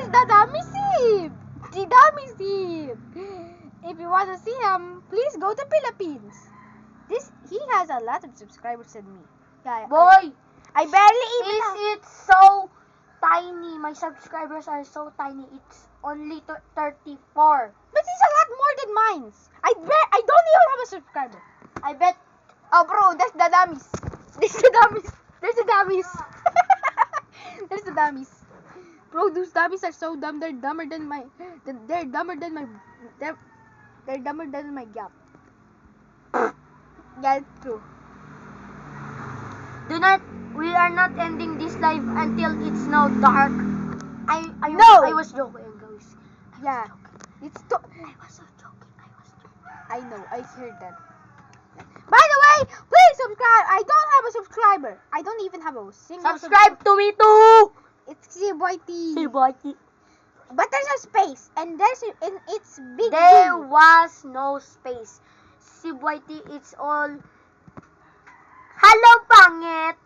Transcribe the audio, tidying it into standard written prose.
is the Dummy Sip. The Dummy Sip. If you want to see him, please go to Philippines. He has a lot of subscribers than me. Yeah, Boy, I barely even. it's so tiny. My subscribers are so tiny. It's only 34. But he's a lot more than mine. I don't even have a subscriber. I bet. Oh, bro, that's the dummies. There's the dummies. There's the dummies. There's the dummies. Bro, those dummies are so dumb. They're dumber than my. They're dumber than my. They're dumber than my gap. Yeah, it's true. We are not ending this live until it's now dark. No. I was joking, guys. Yeah, it's too. I was so joking. I know. I heard that. By the way, please subscribe. I don't have a subscriber. I don't even have a single. Subscribe to me too. It's CBoyT. But there's a space, and it's big. There B. was no space. CBoyT, it's all. Hello, pangit.